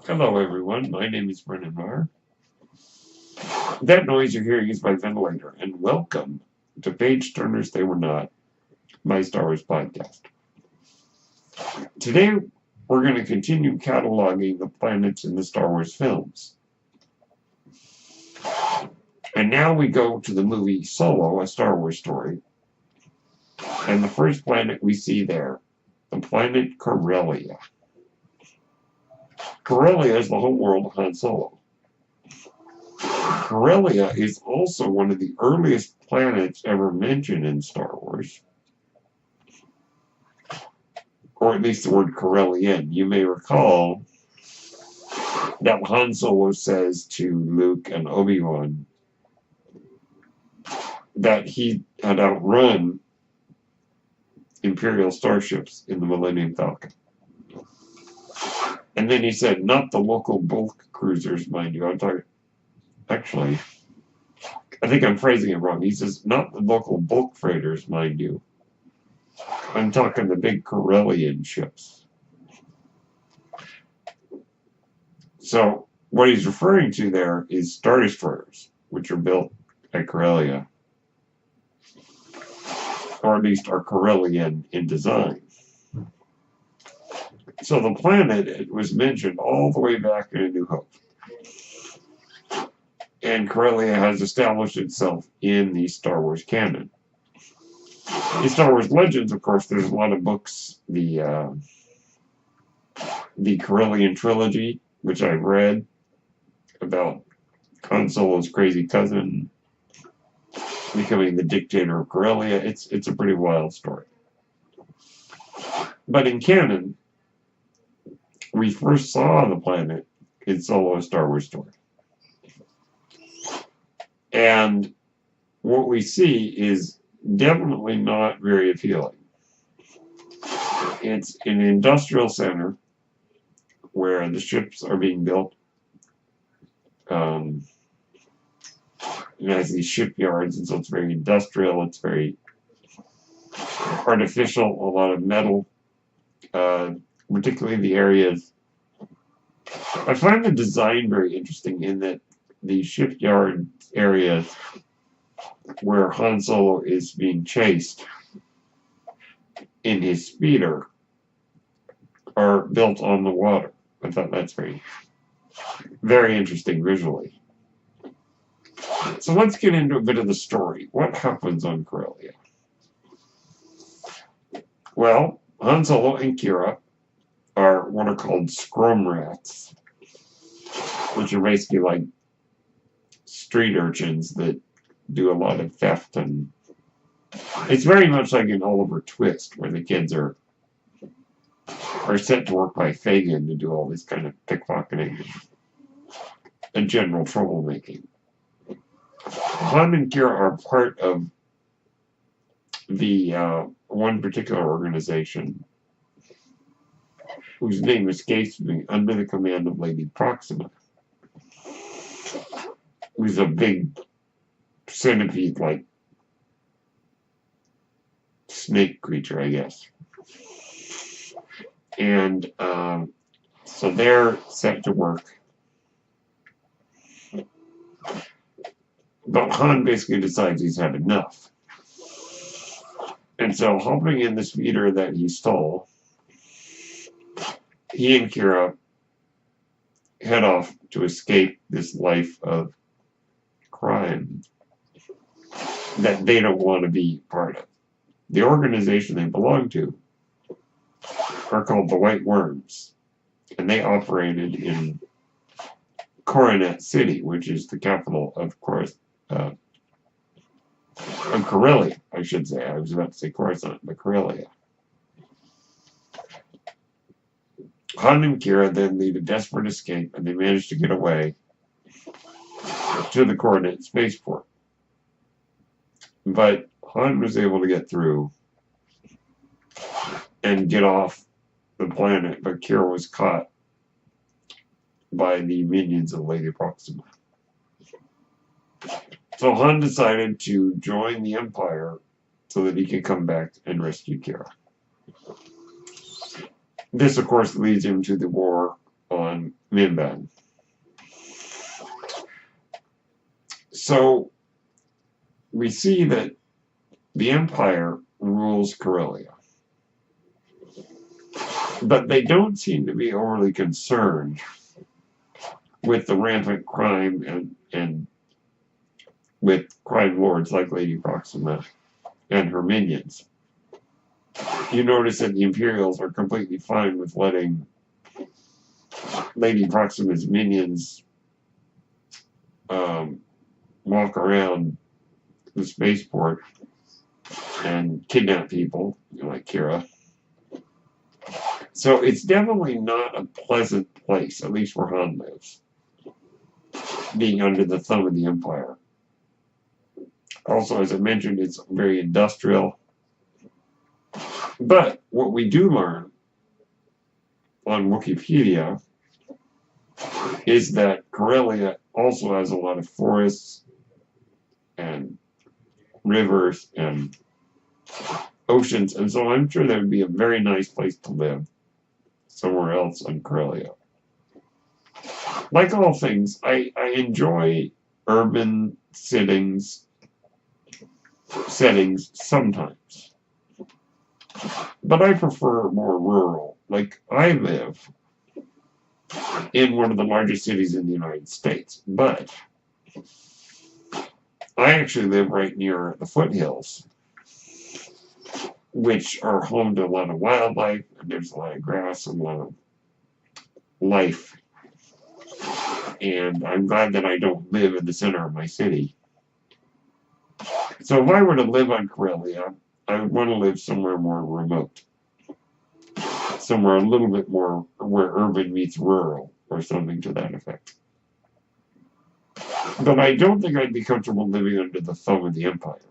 Hello everyone, my name is Brennan Marr. That noise you're hearing is my ventilator, and welcome to Page Turners They Were Not, my Star Wars podcast. Today we're going to continue cataloging the planets in the Star Wars films. And now we go to the movie Solo, a Star Wars story. And the first planet we see there, the planet Corellia. Corellia is the homeworld of Han Solo. Corellia is also one of the earliest planets ever mentioned in Star Wars, or at least the word Corellian. You may recall that Han Solo says to Luke and Obi-Wan that he had outrun Imperial starships in the Millennium Falcon. And then he said, not the local bulk cruisers, mind you. Actually, I think I'm phrasing it wrong. He says, not the local bulk freighters, mind you. I'm talking the big Corellian ships. So what he's referring to there is Star Destroyers, which are built at Corellia, or at least are Corellian in design. So the planet, it was mentioned all the way back in A New Hope. And Corellia has established itself in the Star Wars canon. In Star Wars Legends, of course, there's a lot of books. The Corellian trilogy, which I've read, about Han Solo's crazy cousin becoming the dictator of Corellia. It's a pretty wild story. But in canon, we first saw the planet in Solo, a Star Wars story. And what we see is definitely not very appealing. It's an industrial center where the ships are being built. It has these shipyards, and so it's very industrial. It's very artificial, a lot of metal, particularly the areas. I find the design very interesting in that the shipyard areas where Han Solo is being chased in his speeder are built on the water. I thought that's very, very interesting visually. So let's get into a bit of the story. What happens on Corellia? Well, Han Solo and Kira are what are called scrum rats, which are basically like street urchins that do a lot of theft, and it's very much like an Oliver Twist where the kids are sent to work by Fagin to do all this kind of pickpocketing and general troublemaking. Han and Kira are part of the one particular organization whose name escapes me, under the command of Lady Proxima, who's a big centipede-like snake creature, I guess. And so they're set to work. But Han basically decides he's had enough. And so, hopping in the speeder that he stole, he and Kira head off to escape this life of crime that they don't want to be part of. The organization they belong to are called the White Worms, and they operated in Coronet City, which is the capital of Corellia, I should say. I was about to say Coruscant, but Corellia. Han and Kira then lead a desperate escape, and they manage to get away to the Coronet spaceport. But Han was able to get through and get off the planet, but Kira was caught by the minions of Lady Proxima. So Han decided to join the Empire so that he could come back and rescue Kira. This, of course, leads him to the war on Minban. So we see that the Empire rules Corellia, but they don't seem to be overly concerned with the rampant crime and with crime lords like Lady Proxima and her minions. You notice that the Imperials are completely fine with letting Lady Proxima's minions walk around the spaceport and kidnap people, like Kira. So it's definitely not a pleasant place, at least where Han lives, being under the thumb of the Empire. Also, as I mentioned, it's very industrial. But what we do learn on Wikipedia is that Corellia also has a lot of forests and rivers and oceans, and so I'm sure that would be a very nice place to live somewhere else on Corellia. Like all things, I enjoy urban settings sometimes, but I prefer more rural. Like, I live in one of the largest cities in the United States, but I actually live right near the foothills, which are home to a lot of wildlife, and there's a lot of grass and a lot of life. And I'm glad that I don't live in the center of my city. So if I were to live on Corellia, I would want to live somewhere more remote. Somewhere a little bit more where urban meets rural, or something to that effect. But I don't think I'd be comfortable living under the thumb of the Empire.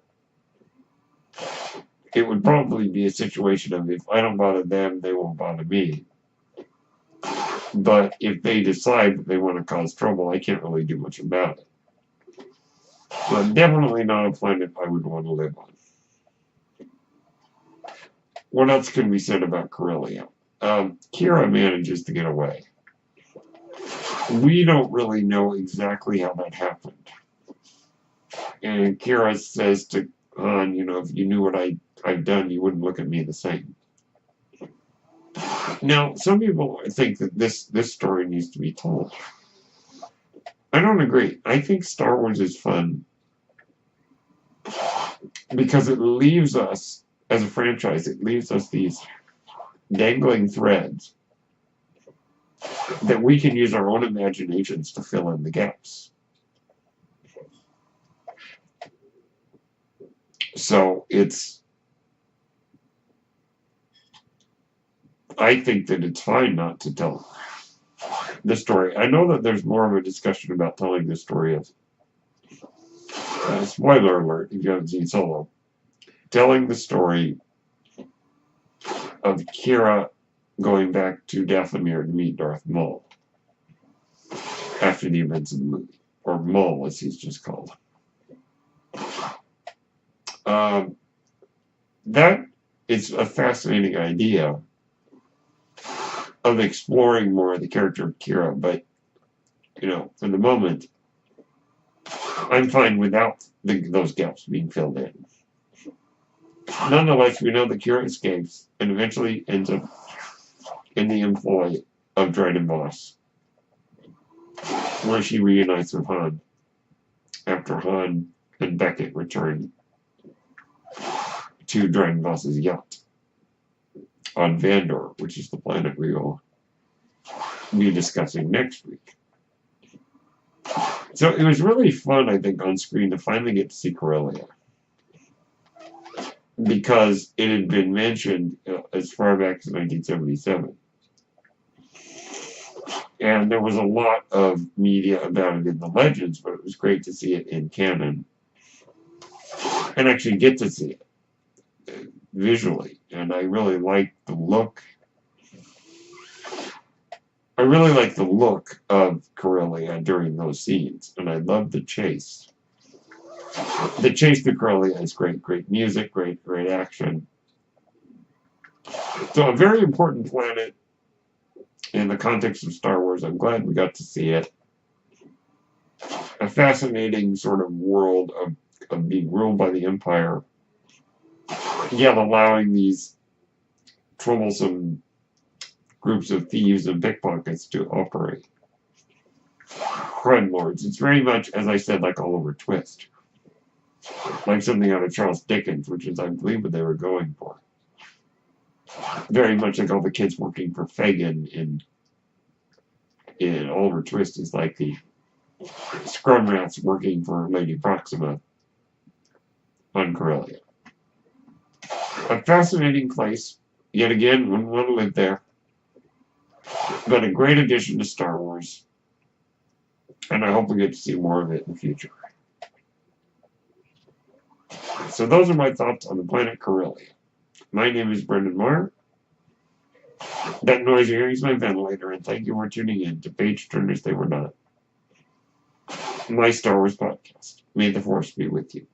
It would probably be a situation of, if I don't bother them, they won't bother me. But if they decide that they want to cause trouble, I can't really do much about it. But definitely not a planet I would want to live on. What else can be said about Corellia? Kira manages to get away. We don't really know exactly how that happened. And Kira says to Han, if you knew what I've done, you wouldn't look at me the same. Now, some people think that this story needs to be told. I don't agree. I think Star Wars is fun because it leaves us, as a franchise, it leaves us these dangling threads that we can use our own imaginations to fill in the gaps. So I think that it's fine not to tell the story. I know that there's more of a discussion about telling the story of, spoiler alert if you haven't seen Solo, telling the story of Kira going back to Dathomir to meet Darth Maul after the events of the movie, or Maul as he's just called. That is a fascinating idea of exploring more of the character of Kira, but for the moment, I'm fine without those gaps being filled in. Nonetheless, we know that Kira escapes and eventually ends up in the employ of Dryden Voss, where she reunites with Han after Han and Beckett return to Dryden Voss's yacht on Vandor, which is the planet we will be discussing next week. So it was really fun, I think, on screen to finally get to see Corellia, because it had been mentioned as far back as 1977. And there was a lot of media about it in the Legends, but it was great to see it in canon and actually get to see it visually. And I really liked the look. I really liked the look of Corellia during those scenes, and I loved the chase. The chase to Corellia is great. Great music, great action. So a very important planet in the context of Star Wars, I'm glad we got to see it. A fascinating sort of world of being ruled by the Empire, yet allowing these troublesome groups of thieves and pickpockets to operate. Crime lords. It's very much, as I said, like Oliver Twist. Like something out of Charles Dickens, which is, I believe, what they were going for. Very much like all the kids working for Fagin in Oliver Twist is like the scrum rats working for Lady Proxima on Corellia. A fascinating place. Yet again, wouldn't want to live there. But a great addition to Star Wars. And I hope we get to see more of it in the future. So those are my thoughts on the planet Corellia. My name is Brendan Marr. That noise you're hearing is my ventilator, and thank you for tuning in to Page Turners They Were Not, my Star Wars podcast. May the Force be with you.